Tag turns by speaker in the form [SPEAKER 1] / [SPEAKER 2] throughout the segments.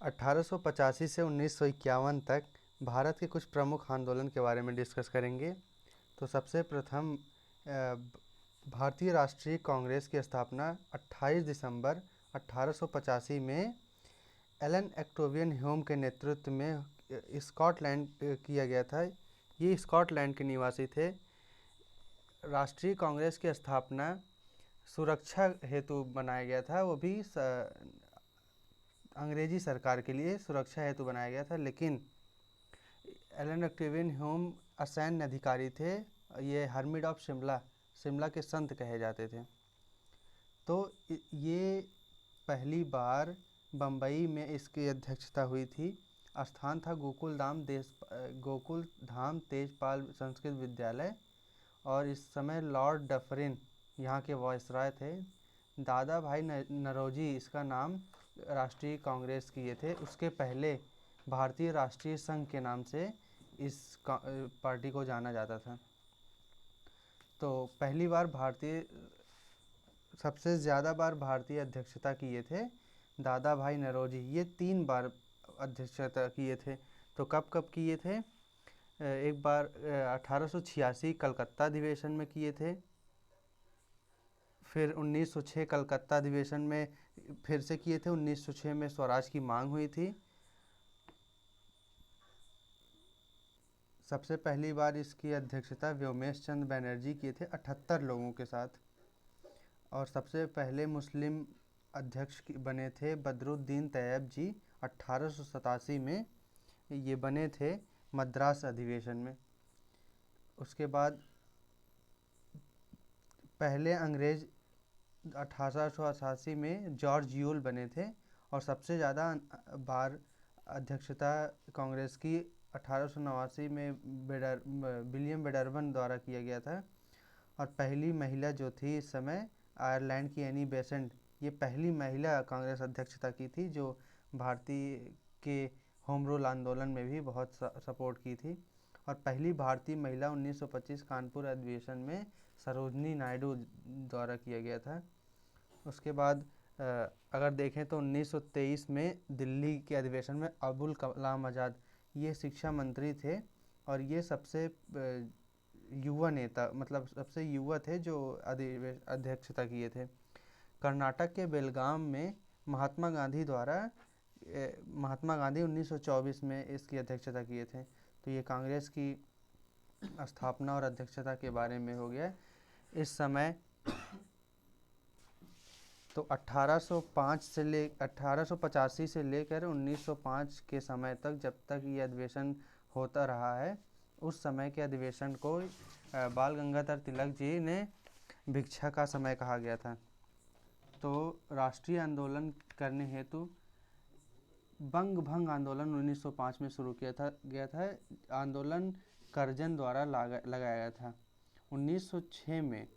[SPEAKER 1] 1885 से 1951 तक भारत के कुछ प्रमुख आंदोलन के बारे में डिस्कस करेंगे। तो सबसे प्रथम भारतीय राष्ट्रीय कांग्रेस की स्थापना 28 दिसंबर 1885 में एलन ऑक्टेवियन ह्यूम के नेतृत्व में स्कॉटलैंड किया गया था। ये स्कॉटलैंड के निवासी थे। राष्ट्रीय कांग्रेस की स्थापना सुरक्षा हेतु बनाया गया था, वो भी अंग्रेजी सरकार के लिए सुरक्षा हेतु बनाया गया था। लेकिन एलन ऑक्टेवियन ह्यूम असैन्य अधिकारी थे। ये हर्मिट ऑफ शिमला के संत कहे जाते थे। तो ये पहली बार बम्बई में इसकी अध्यक्षता हुई थी। स्थान था गोकुल धाम तेजपाल संस्कृत विद्यालय, और इस समय लॉर्ड डफरिन यहाँ के वायसराय थे। दादा भाई नरोजी इसका नाम राष्ट्रीय कांग्रेस किए थे। उसके पहले भारतीय राष्ट्रीय संघ के नाम से इस पार्टी को जाना जाता था। तो पहली बार सबसे ज़्यादा बार भारतीय अध्यक्षता किए थे दादा भाई नरोजी। ये 3 बार अध्यक्षता किए थे। तो कब कब किए थे? एक बार 1886 कलकत्ता अधिवेशन में किए थे। फिर 1906 कलकत्ता अधिवेशन में फिर से किए थे। 1906 में स्वराज की मांग हुई थी। सबसे पहली बार इसकी अध्यक्षता व्योमेश चंद्र बनर्जी किए थे 78 लोगों के साथ। और सबसे पहले मुस्लिम अध्यक्ष बने थे बदरुद्दीन तैयब जी 1887 में। ये बने थे मद्रास अधिवेशन में। उसके बाद पहले अंग्रेज 1888 में जॉर्ज यूल बने थे। और सबसे ज़्यादा बार अध्यक्षता कांग्रेस की 1889 में विलियम बेडरबन द्वारा किया गया था। और पहली महिला जो थी इस समय आयरलैंड की एनी बेसेंट, ये पहली महिला कांग्रेस अध्यक्षता की थी, जो भारतीय के होम रूल आंदोलन में भी बहुत सपोर्ट की थी। और पहली भारतीय महिला 1925 कानपुर अधिवेशन में सरोजनी नायडू द्वारा किया गया था। उसके बाद अगर देखें तो 1923 में दिल्ली के अधिवेशन में अबुल कलाम आज़ाद ये शिक्षा मंत्री थे। और ये सबसे युवा नेता, मतलब सबसे युवा थे जो अध्यक्षता किए थे। कर्नाटक के बेलगाम में महात्मा गांधी 1924 में इसकी अध्यक्षता किए थे। तो ये कांग्रेस की स्थापना और अध्यक्षता के बारे में हो गया। इस समय तो 1885 से लेकर 1905 के समय तक, जब तक ये अधिवेशन होता रहा है, उस समय के अधिवेशन को बाल गंगाधर तिलक जी ने भिक्षा का समय कहा गया था। तो राष्ट्रीय आंदोलन करने हेतु बंग भंग आंदोलन 1905 में शुरू किया गया था। आंदोलन करजन द्वारा लगाया गया था। 1906 में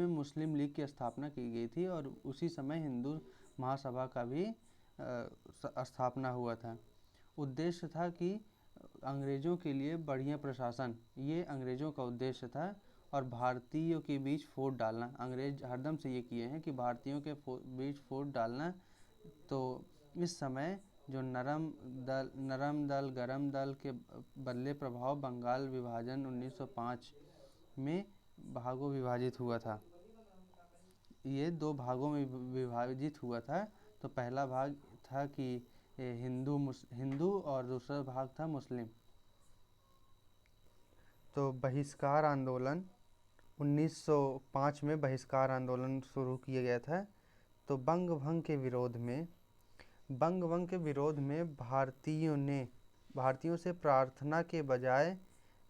[SPEAKER 1] मुस्लिम लीग की स्थापना की गई थी। और उसी समय हिंदू महासभा का भी स्थापना हुआ था। उद्देश्य था कि अंग्रेज़ों के लिए बढ़िया प्रशासन, ये अंग्रेज़ों का उद्देश्य था। और भारतीयों के बीच फूट डालना, अंग्रेज हरदम से ये किए हैं कि भारतीयों के बीच फूट डालना। तो इस समय जो नरम दल गरम दल के बदले प्रभाव बंगाल विभाजन 1905 में विभाजित हुआ था। ये 2 भागों में विभाजित हुआ था। तो पहला भाग था कि हिंदू और दूसरा भाग था मुस्लिम। तो बहिष्कार आंदोलन 1905 में बहिष्कार आंदोलन शुरू किया गया था। तो बंग भंग के विरोध में भारतीयों से प्रार्थना के बजाय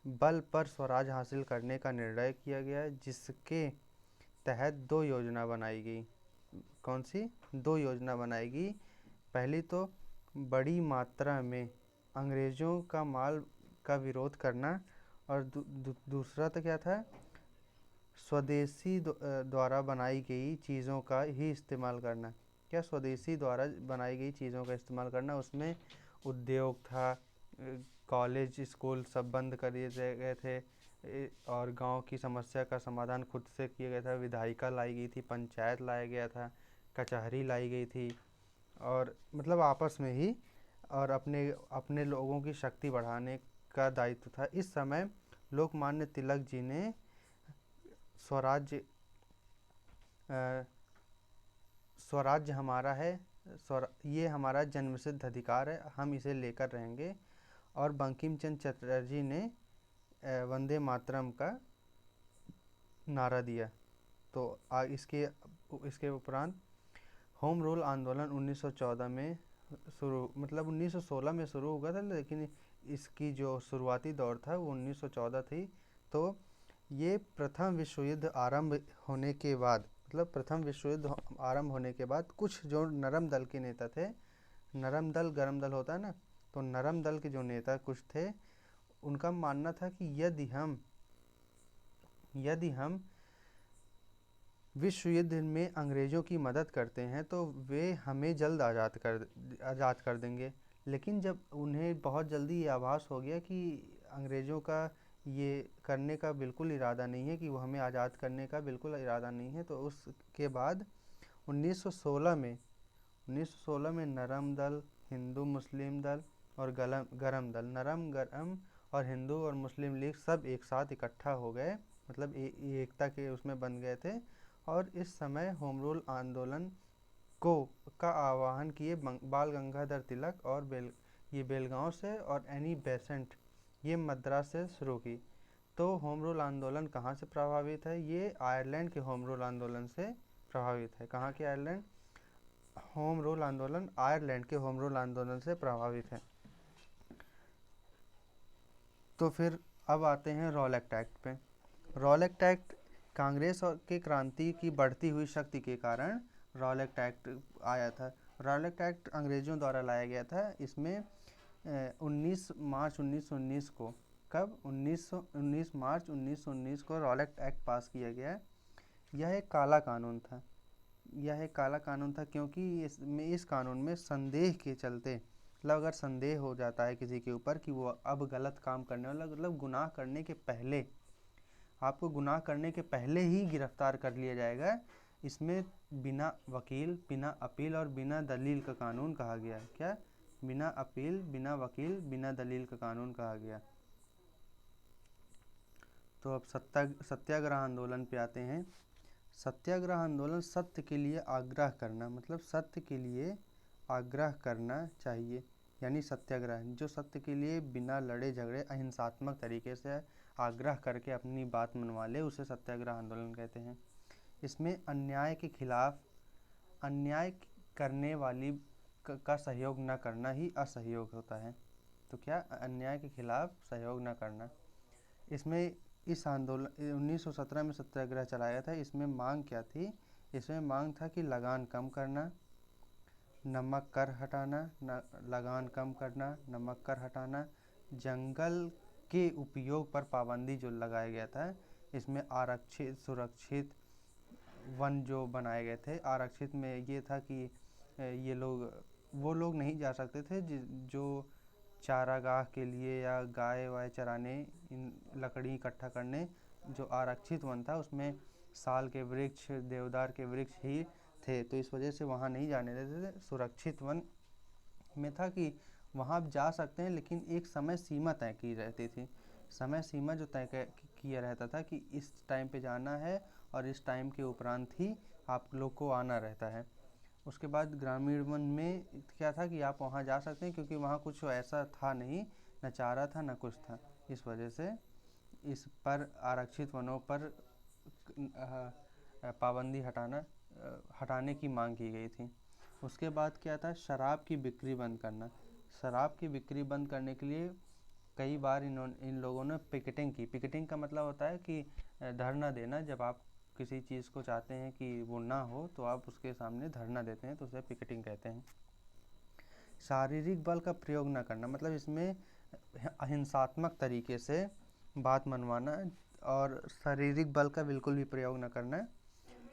[SPEAKER 1] बल पर स्वराज हासिल करने का निर्णय किया गया, जिसके तहत 2 योजना बनाई गई। कौन सी 2 योजना बनाई गई? पहली तो बड़ी मात्रा में अंग्रेज़ों का माल का विरोध करना। और दूसरा तो क्या था? स्वदेशी द्वारा बनाई गई चीज़ों का ही इस्तेमाल करना। क्या? स्वदेशी द्वारा बनाई गई चीज़ों का इस्तेमाल करना। उसमें उद्योग था, कॉलेज स्कूल सब बंद कर दिए गए थे। और गांव की समस्या का समाधान खुद से किया गया था। विधायिका लाई गई थी, पंचायत लाया गया था, कचहरी लाई गई थी। और मतलब आपस में ही, और अपने अपने लोगों की शक्ति बढ़ाने का दायित्व था। इस समय लोकमान्य तिलक जी ने स्वराज्य स्वराज्य हमारा है, ये हमारा जन्मसिद्ध अधिकार है, हम इसे लेकर रहेंगे। और बंकिम चंद्र चटर्जी ने वंदे मातरम का नारा दिया। तो इसके इसके उपरांत होम रूल आंदोलन 1914 में शुरू, मतलब 1916 में शुरू हुआ था, लेकिन इसकी जो शुरुआती दौर था वो 1914 थी। तो ये प्रथम विश्व युद्ध आरंभ होने के बाद, मतलब प्रथम विश्व युद्ध आरंभ होने के बाद कुछ जो नरम दल के नेता थे, नरम दल गरम दल होता है ना, तो नरम दल के जो नेता कुछ थे, उनका मानना था कि यदि हम विश्व युद्ध में अंग्रेज़ों की मदद करते हैं तो वे हमें जल्द आज़ाद कर देंगे। लेकिन जब उन्हें बहुत जल्दी ये आभास हो गया कि अंग्रेज़ों का ये करने का बिल्कुल इरादा नहीं है, कि वो हमें आज़ाद करने का बिल्कुल इरादा नहीं है, तो उसके बाद 1916 में नरम दल, हिंदू मुस्लिम दल और गरम दल, नरम गरम और हिंदू और मुस्लिम लीग सब एक साथ इकट्ठा हो गए, मतलब एकता के उसमें बन गए थे। और इस समय होम रूल आंदोलन का आह्वान किए बाल गंगाधर तिलक, और ये बेलगांव से, और एनी बेसेंट ये मद्रास से शुरू की। तो होम रूल आंदोलन कहाँ से प्रभावित है? ये आयरलैंड के होम रूल आंदोलन से प्रभावित है। कहाँ के आयरलैंड? होम रूल आंदोलन आयरलैंड के होम रूल आंदोलन से प्रभावित है। तो फिर अब आते हैं रॉलेट एक्ट पे। रॉलेट एक्ट कांग्रेस और के क्रांति की बढ़ती हुई शक्ति के कारण रॉलेट एक्ट आया था। रॉलेट एक्ट अंग्रेज़ों द्वारा लाया गया था। इसमें 19 मार्च 1919 को, कब? 19 मार्च 1919 को रॉलेट एक्ट पास किया गया। यह एक काला कानून था। क्योंकि इस कानून में संदेह के चलते, मतलब अगर संदेह हो जाता है किसी के ऊपर कि वो अब गलत काम करने वाला, मतलब गुनाह करने के पहले, आपको गुनाह करने के पहले ही गिरफ्तार कर लिया जाएगा। इसमें बिना वकील, बिना अपील और बिना दलील का कानून कहा गया है। क्या? बिना अपील, बिना वकील, बिना दलील का कानून कहा गया। तो अब सत्याग्रह आंदोलन पे आते हैं। सत्याग्रह आंदोलन सत्य के लिए आग्रह करना, मतलब सत्य के लिए आग्रह करना चाहिए, यानी सत्याग्रह, जो सत्य के लिए बिना लड़े झगड़े अहिंसात्मक तरीके से आग्रह करके अपनी बात मनवा ले, उसे सत्याग्रह आंदोलन कहते हैं। इसमें अन्याय के खिलाफ, अन्याय करने वाली का सहयोग न करना ही असहयोग होता है। तो क्या? अन्याय के खिलाफ सहयोग न करना। इसमें इस आंदोलन 1917 में सत्याग्रह चलाया था। इसमें मांग क्या थी? इसमें मांग था कि लगान कम करना, नमक कर हटाना, लगान कम करना, नमक कर हटाना, जंगल के उपयोग पर पाबंदी जो लगाया गया था। इसमें आरक्षित सुरक्षित वन जो बनाए गए थे। आरक्षित में ये था कि ये लोग, वो लोग नहीं जा सकते थे जो चारागाह के लिए या गाय वाय चराने, लकड़ी इकट्ठा करने, जो आरक्षित वन था उसमें साल के वृक्ष, देवदार के वृक्ष ही थे, तो इस वजह से वहाँ नहीं जाने देते थे। सुरक्षित वन में था कि वहाँ आप जा सकते हैं, लेकिन एक समय सीमा तय की रहती थी। समय सीमा जो तय किया रहता था कि इस टाइम पे जाना है और इस टाइम के उपरांत ही आप लोग को आना रहता है। उसके बाद ग्रामीण वन में क्या था कि आप वहाँ जा सकते हैं, क्योंकि वहाँ कुछ ऐसा था नहीं, न चारा था न कुछ था। इस वजह से इस पर आरक्षित वनों पर पाबंदी हटाने की मांग की गई थी। उसके बाद क्या था? शराब की बिक्री बंद करना। शराब की बिक्री बंद करने के लिए कई बार इन लोगों ने पिकेटिंग की। पिकेटिंग का मतलब होता है कि धरना देना। जब आप किसी चीज़ को चाहते हैं कि वो ना हो, तो आप उसके सामने धरना देते हैं, तो उसे पिकेटिंग कहते हैं। शारीरिक बल का प्रयोग न करना, मतलब इसमें अहिंसात्मक तरीके से बात मनवाना, और शारीरिक बल का बिल्कुल भी प्रयोग न करना।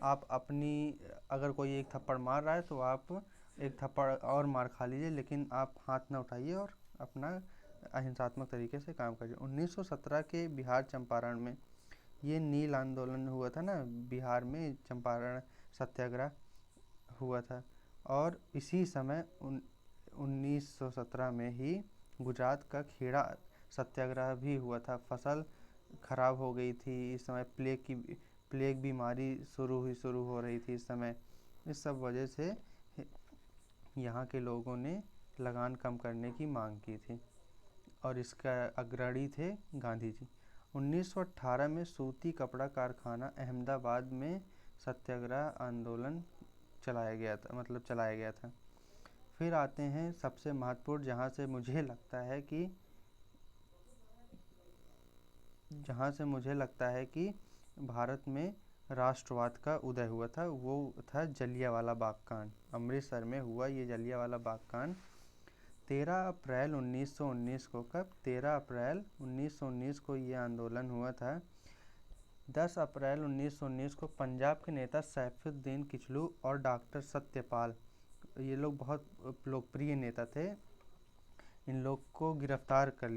[SPEAKER 1] आप अपनी, अगर कोई एक थप्पड़ मार रहा है तो आप एक थप्पड़ और मार खा लीजिए, लेकिन आप हाथ ना उठाइए और अपना अहिंसात्मक तरीके से काम करिए। 1917 के बिहार चंपारण में ये नील आंदोलन हुआ था ना, बिहार में चंपारण सत्याग्रह हुआ था। और इसी समय 1917 में ही गुजरात का खेड़ा सत्याग्रह भी हुआ था। फसल खराब हो गई थी, इस समय प्लेग बीमारी शुरू हो रही थी इस समय। इस सब वजह से यहाँ के लोगों ने लगान कम करने की मांग की थी और इसका अग्रणी थे गांधी जी। 1918 में सूती कपड़ा कारखाना अहमदाबाद में सत्याग्रह आंदोलन चलाया गया था। फिर आते हैं सबसे महत्वपूर्ण, जहाँ से मुझे लगता है कि भारत में राष्ट्रवाद का उदय हुआ था, वो था जलियांवाला बाग कांड। अमृतसर में हुआ ये जलियांवाला बाग कांड 13 अप्रैल 1919 को। कब? 13 अप्रैल 1919 को ये आंदोलन हुआ था। 10 अप्रैल 1919 को पंजाब के नेता सैफुद्दीन किचलू और डॉक्टर सत्यपाल, ये लोग बहुत लोकप्रिय नेता थे, इन लोग को गिरफ्तार कर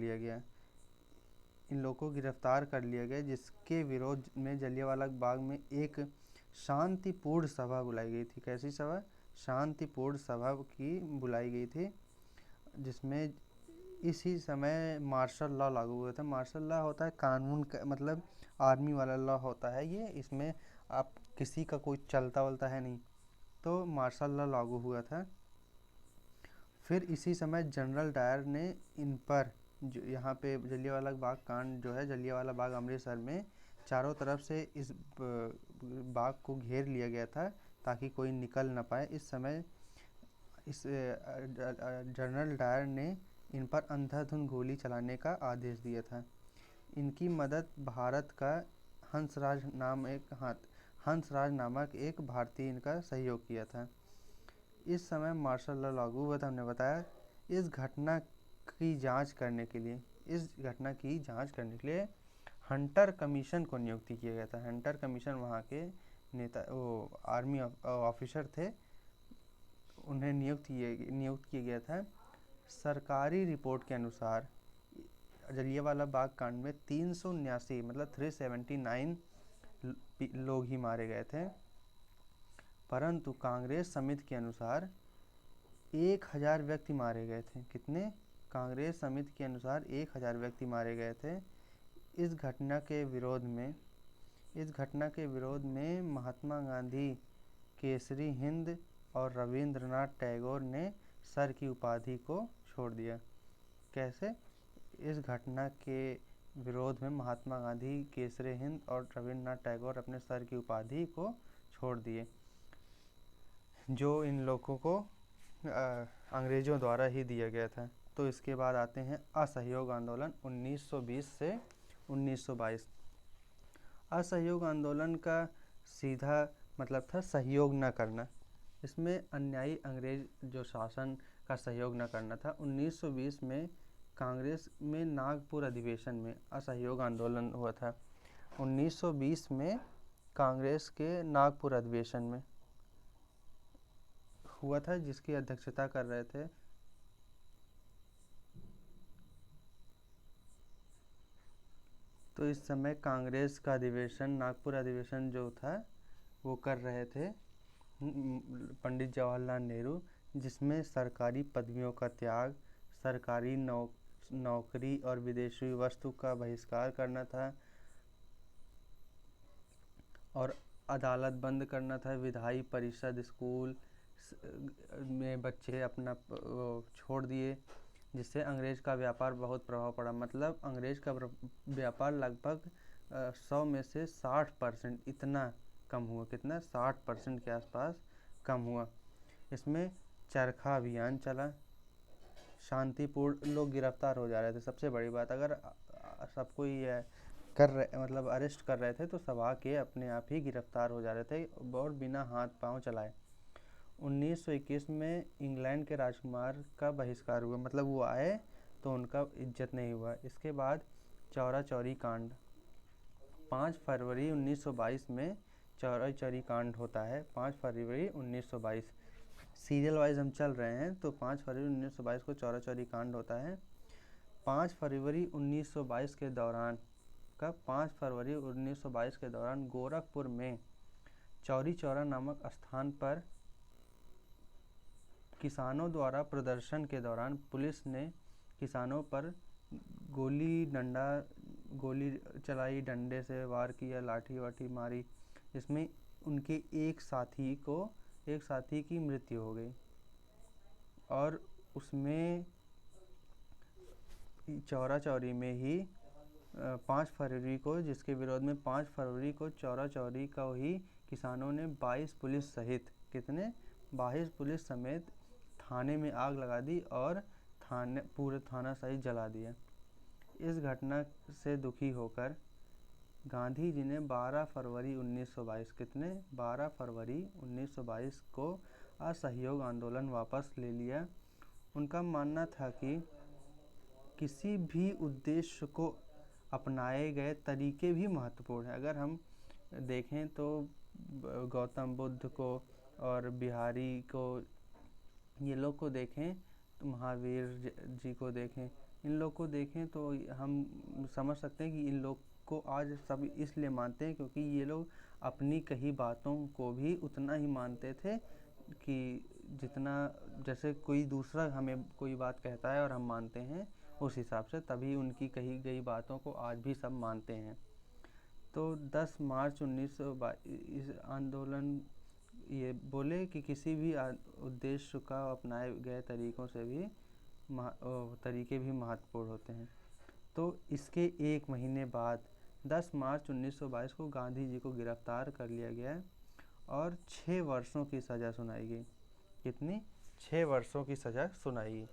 [SPEAKER 1] लिया गया जिसके विरोध में जलियांवाला बाग में एक शांतिपूर्ण सभा बुलाई गई थी। कैसी सभा? शांतिपूर्ण सभा की बुलाई गई थी, जिसमें इसी समय मार्शल लॉ लागू हुआ था। मार्शल लॉ होता है कानून का, मतलब आर्मी वाला लॉ होता है ये, इसमें आप किसी का कोई चलता वलता है नहीं, तो मार्शल लॉ लागू हुआ था। फिर इसी समय जनरल डायर ने इन पर, जो यहाँ पे जलियांवाला बाग कांड जो है, जलियांवाला बाग अमृतसर में चारों तरफ से इस बाग को घेर लिया गया था ताकि कोई निकल ना पाए। इस समय इस जनरल डायर ने इन पर अंधाधुंध गोली चलाने का आदेश दिया था। इनकी मदद भारत का हंसराज नामक एक भारतीय इनका सहयोग किया था। इस समय मार्शल लॉ लागू हुआ था, हमने बताया। इस घटना की जांच करने के लिए हंटर कमीशन को नियुक्ति किया गया था। हंटर कमीशन वहाँ के नेता, वो आर्मी ऑफिसर थे, उन्हें नियुक्त किया गया था। सरकारी रिपोर्ट के अनुसार जलियांवाला बाग कांड में 379 मतलब 379 लोग ही मारे गए थे, परंतु कांग्रेस समिति के अनुसार 1000 व्यक्ति मारे गए थे। कितने? कांग्रेस समिति के अनुसार 1000 व्यक्ति मारे गए थे। इस घटना के विरोध में महात्मा गांधी, केसरी हिंद और रविंद्रनाथ टैगोर ने सर की उपाधि को छोड़ दिया। कैसे? इस घटना के विरोध में महात्मा गांधी, केसरी हिंद और रविंद्रनाथ टैगोर अपने सर की उपाधि को छोड़ दिए, जो इन लोगों को अंग्रेजों द्वारा ही दिया गया था। तो इसके बाद आते हैं असहयोग आंदोलन 1920 से 1922। असहयोग आंदोलन का सीधा मतलब था सहयोग न करना। इसमें अन्यायी अंग्रेज जो शासन का सहयोग न करना था। 1920 में कांग्रेस में नागपुर अधिवेशन में असहयोग आंदोलन हुआ था। 1920 में कांग्रेस के नागपुर अधिवेशन में हुआ था, जिसकी अध्यक्षता कर रहे थे तो इस समय कांग्रेस का अधिवेशन, नागपुर अधिवेशन जो था वो कर रहे थे पंडित जवाहरलाल नेहरू, जिसमें सरकारी पदवियों का त्याग, सरकारी नौकरी और विदेशी वस्तु का बहिष्कार करना था और अदालत बंद करना था। विधायी परिषद, स्कूल में बच्चे अपना छोड़ दिए, जिससे अंग्रेज का व्यापार बहुत प्रभाव पड़ा। मतलब अंग्रेज का व्यापार लगभग 100 में से 60% इतना कम हुआ। कितना? 60% के आसपास कम हुआ। इसमें चरखा अभियान चला, शांतिपूर्ण, लोग गिरफ्तार हो जा रहे थे। सबसे बड़ी बात, अगर सब कोई मतलब अरेस्ट कर रहे थे तो सब आके अपने आप ही गिरफ्तार हो जा रहे थे और बिना हाथ पांव चलाए। 1921 में इंग्लैंड के राजकुमार का बहिष्कार हुआ, मतलब वो आए तो उनका इज्जत नहीं हुआ। इसके बाद चौरा चौरी कांड 5 फरवरी 1922 में चौरा चौरी कांड होता है। 5 फरवरी 1922 सीरियल वाइज हम चल रहे हैं, तो 5 फरवरी 1922 को चौरा चौरी कांड होता है। 5 फरवरी 1922 के दौरान 5 फरवरी 1922 के दौरान गोरखपुर में चौरी चौरा नामक स्थान पर किसानों द्वारा प्रदर्शन के दौरान पुलिस ने किसानों पर गोली चलाई, डंडे से वार किया, लाठी वाठी मारी। इसमें उनके एक साथी की मृत्यु हो गई और उसमें चौरा चौरी में ही 5 फरवरी को, जिसके विरोध में 5 फरवरी को चौरा चौरी को ही किसानों ने 22 पुलिस सहित कितने 22 पुलिस समेत थाने में आग लगा दी और पूरे थाना सहित जला दिया। इस घटना से दुखी होकर गांधी जी ने 12 फरवरी 1922 को असहयोग आंदोलन वापस ले लिया। उनका मानना था कि किसी भी उद्देश्य को अपनाए गए तरीके भी महत्वपूर्ण हैं। अगर हम देखें तो गौतम बुद्ध को और बिहारी को, ये लोग को देखें, तो महावीर जी को देखें, इन लोग को देखें तो हम समझ सकते हैं कि इन लोग को आज सब इसलिए मानते हैं क्योंकि ये लोग अपनी कही बातों को भी उतना ही मानते थे कि जितना, जैसे कोई दूसरा हमें कोई बात कहता है और हम मानते हैं उस हिसाब से, तभी उनकी कही गई बातों को आज भी सब मानते हैं। तो 10 मार्च 1922 आंदोलन ये बोले कि किसी भी उद्देश्य का अपनाए गए तरीके भी महत्वपूर्ण होते हैं। तो इसके एक महीने बाद 10 मार्च 1922 को गांधी जी को गिरफ्तार कर लिया गया और 6 वर्षों की सज़ा सुनाई गई। कितनी? 6 वर्षों की सज़ा सुनाई गई।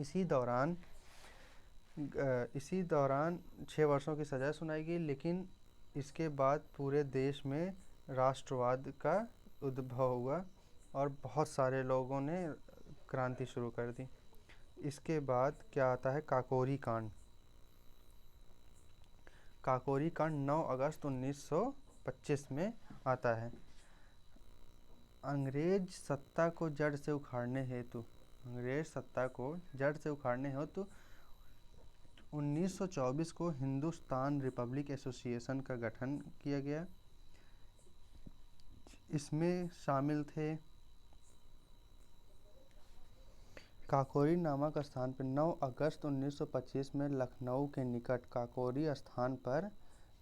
[SPEAKER 1] इसी दौरान 6 वर्षों की सज़ा सुनाई गई, लेकिन इसके बाद पूरे देश में राष्ट्रवाद का उद्भव हुआ और बहुत सारे लोगों ने क्रांति शुरू कर दी। इसके बाद क्या आता है? काकोरी कांड। काकोरी कांड 9 अगस्त 1925 में आता है। अंग्रेज सत्ता को जड़ से उखाड़ने हेतु 1924 को हिंदुस्तान रिपब्लिक एसोसिएशन का गठन किया गया। इसमें शामिल थे काकोरी नामक स्थान पर 9 अगस्त 1925 में लखनऊ के निकट काकोरी स्थान पर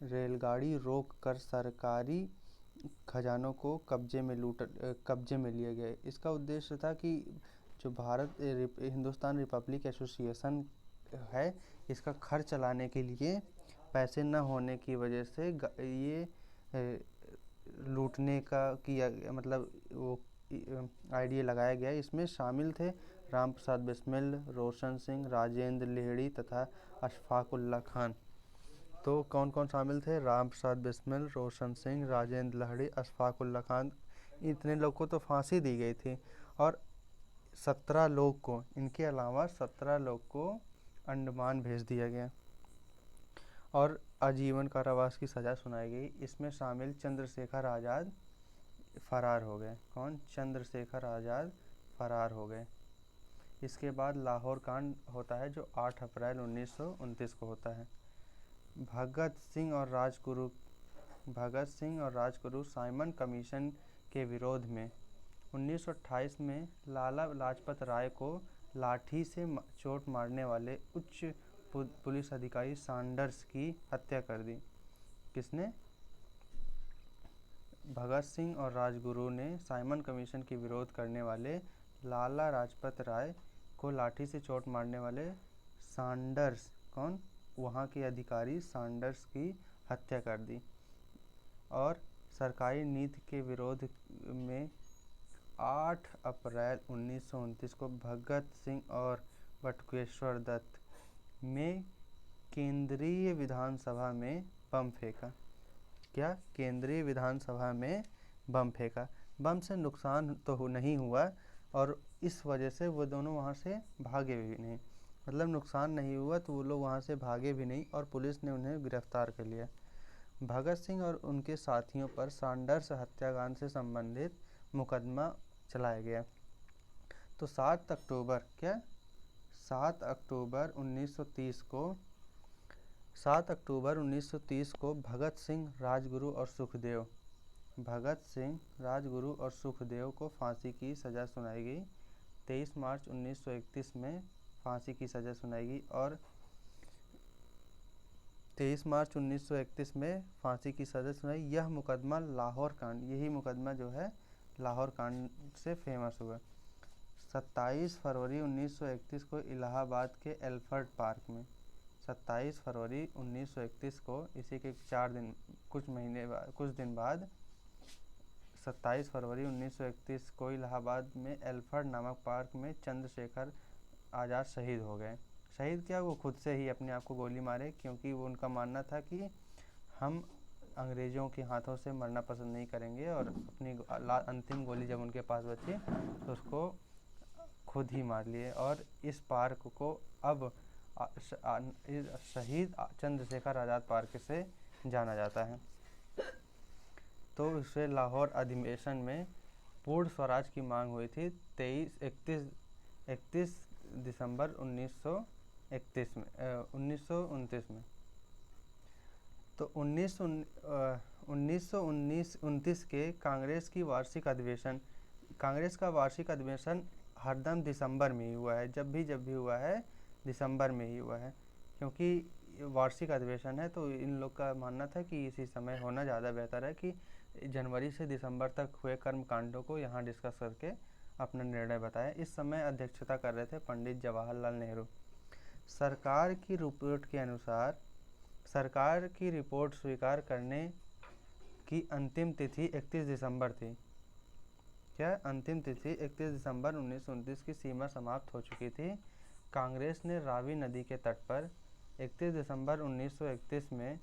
[SPEAKER 1] रेलगाड़ी रोक कर सरकारी खजानों को कब्जे में लिया गया। इसका उद्देश्य था कि जो हिंदुस्तान रिपब्लिक एसोसिएशन है, इसका खर्च चलाने के लिए पैसे न होने की वजह से ये लूटने का किया, मतलब वो आइडिया लगाया गया। इसमें शामिल थे राम प्रसाद बिस्मिल, रोशन सिंह, राजेंद्र लाहिड़ी तथा अशफाक उल्लाह खान। तो कौन कौन शामिल थे? राम प्रसाद बिस्मिल, रोशन सिंह, राजेंद्र लाहिड़ी, अशफाक उल्लाह खान। इतने लोग को तो फांसी दी गई थी और 17 लोग को, इनके अलावा 17 लोग को अंडमान भेज दिया गया और आजीवन कारावास की सज़ा सुनाई गई। इसमें शामिल चंद्रशेखर आज़ाद फरार हो गए। कौन? चंद्रशेखर आज़ाद फरार हो गए। इसके बाद लाहौर कांड होता है जो 8 अप्रैल 1929 को होता है। भगत सिंह और राजगुरु साइमन कमीशन के विरोध में 1928 में लाला लाजपत राय को लाठी से चोट मारने वाले उच्च पुलिस अधिकारी सैंडर्स की हत्या कर दी। किसने? भगत सिंह और राजगुरु ने साइमन कमीशन के विरोध करने वाले लाला लाजपत राय को लाठी से चोट मारने वाले सैंडर्स, कौन? वहाँ के अधिकारी सैंडर्स की हत्या कर दी। और सरकारी नीति के विरोध में 8 अप्रैल 1929 को भगत सिंह और बटुकेश्वर दत्त में केंद्रीय विधानसभा में बम फेंका। क्या? केंद्रीय विधानसभा में बम फेंका। बम से नुकसान तो नहीं हुआ और इस वजह से वो दोनों वहाँ से भागे भी नहीं, मतलब नुकसान नहीं हुआ तो वो लोग वहाँ से भागे भी नहीं और पुलिस ने उन्हें गिरफ्तार कर लिया। भगत सिंह और उनके साथियों पर सैंडर्स हत्याकांड से संबंधित मुकदमा चलाया गया। तो 7 अक्टूबर 1930 को भगत सिंह, राजगुरु और सुखदेव को फांसी की सज़ा सुनाई गई। 23 मार्च 1931 में फांसी की सज़ा सुनाई और 23 मार्च 1931 में फांसी की सज़ा सुनाई। यह मुकदमा लाहौर कांड, यही मुकदमा जो है लाहौर कांड से फेमस हुआ। 27 फरवरी 1931 को इलाहाबाद के एल्फर्ड पार्क में, 27 फरवरी 1931 को, इसी के कुछ दिन बाद 27 फरवरी 1931 को इलाहाबाद में एल्फर्ड नामक पार्क में चंद्रशेखर आज़ाद शहीद हो गए। शहीद क्या, वो खुद से ही अपने आप को गोली मारे, क्योंकि वो उनका मानना था कि हम अंग्रेज़ों के हाथों से मरना पसंद नहीं करेंगे, और अपनी अंतिम गोली जब उनके पास बची तो उसको खुद ही मार लिए। और इस पार्क को अब शहीद चंद्रशेखर आज़ाद पार्क से जाना जाता है। तो इसे लाहौर अधिवेशन में पूर्ण स्वराज की मांग हुई थी 31 दिसंबर 1929 में। तो 1929 के कांग्रेस का वार्षिक अधिवेशन हरदम दिसंबर में ही हुआ है। जब भी हुआ है दिसंबर में ही हुआ है, क्योंकि वार्षिक अधिवेशन है। तो इन लोग का मानना था कि इसी समय होना ज़्यादा बेहतर है, कि जनवरी से दिसंबर तक हुए कर्म कांडों को यहाँ डिस्कस करके अपना निर्णय बताया। इस समय अध्यक्षता कर रहे थे पंडित जवाहरलाल नेहरू। सरकार की रिपोर्ट के अनुसार सरकार की रिपोर्ट स्वीकार करने की अंतिम तिथि 31 दिसंबर थी। क्या अंतिम तिथि 31 दिसंबर 1929 की सीमा समाप्त हो चुकी थी। कांग्रेस ने रावी नदी के तट पर 31 दिसंबर 1931 में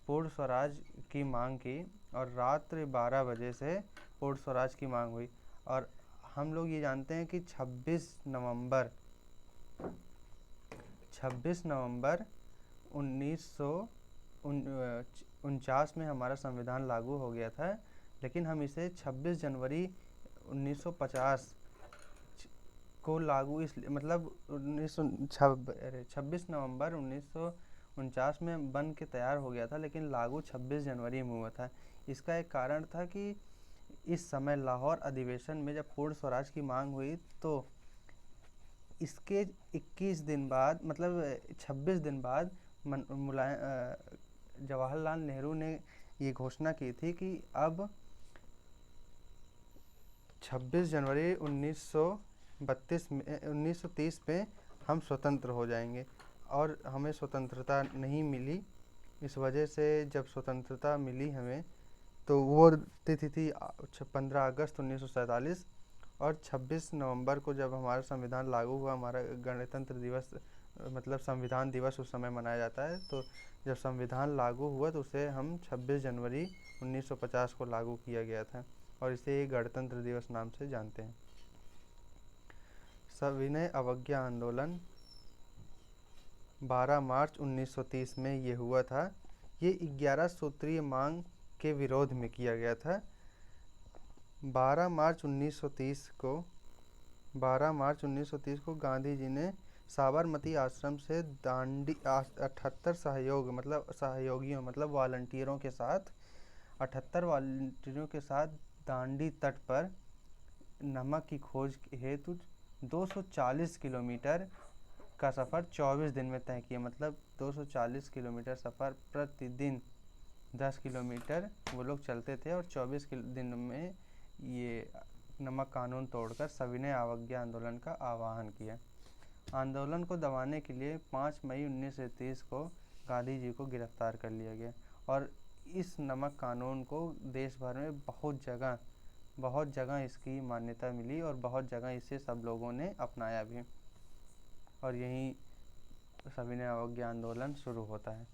[SPEAKER 1] पूर्ण स्वराज की मांग की, और रात्रि 12 बजे से पूर्ण स्वराज की मांग हुई। और हम लोग ये जानते हैं कि 26 नवंबर 1949 में हमारा संविधान लागू हो गया था, लेकिन हम इसे 26 जनवरी 1950 को लागू इसलिए, मतलब 26 नवंबर 1949 में बन के तैयार हो गया था, लेकिन लागू 26 जनवरी में हुआ था। इसका एक कारण था कि इस समय लाहौर अधिवेशन में जब पूर्ण स्वराज की मांग हुई, तो इसके 21 दिन बाद, मतलब 26 दिन बाद जवाहरलाल नेहरू ने ये घोषणा की थी कि अब 26 जनवरी 1930 में हम स्वतंत्र हो जाएंगे, और हमें स्वतंत्रता नहीं मिली। इस वजह से जब स्वतंत्रता मिली हमें, तो वो तिथि थी 15 अगस्त 1947, और 26 नवंबर को जब हमारा संविधान लागू हुआ, हमारा गणतंत्र दिवस मतलब संविधान दिवस उस समय मनाया जाता है। तो जब संविधान लागू हुआ तो उसे हम 26 जनवरी 1950 को लागू किया गया था, और इसे गणतंत्र दिवस नाम से जानते हैं। सविनय अवज्ञा आंदोलन 12 मार्च 1930 में ये हुआ था। ये 11 सूत्रीय मांग के विरोध में किया गया था। 12 मार्च 1930 को गांधी जी ने साबरमती आश्रम से दांडी 78 सहयोगियों मतलब वॉलंटियरों के साथ 78 वॉलंटियरों के साथ दांडी तट पर नमक की खोज हेतु 240 किलोमीटर का सफ़र 24 दिन में तय किया। मतलब 240 किलोमीटर सफ़र प्रतिदिन 10 किलोमीटर वो लोग चलते थे, और 24 दिन में ये नमक कानून तोड़कर सविनय अवज्ञा आंदोलन का आह्वान किया। आंदोलन को दबाने के लिए 5 मई 1930 को गांधी जी को गिरफ्तार कर लिया गया, और इस नमक कानून को देश भर में बहुत जगह इसकी मान्यता मिली, और बहुत जगह इसे सब लोगों ने अपनाया भी, और यहीं सविनय अवज्ञा आंदोलन शुरू होता है।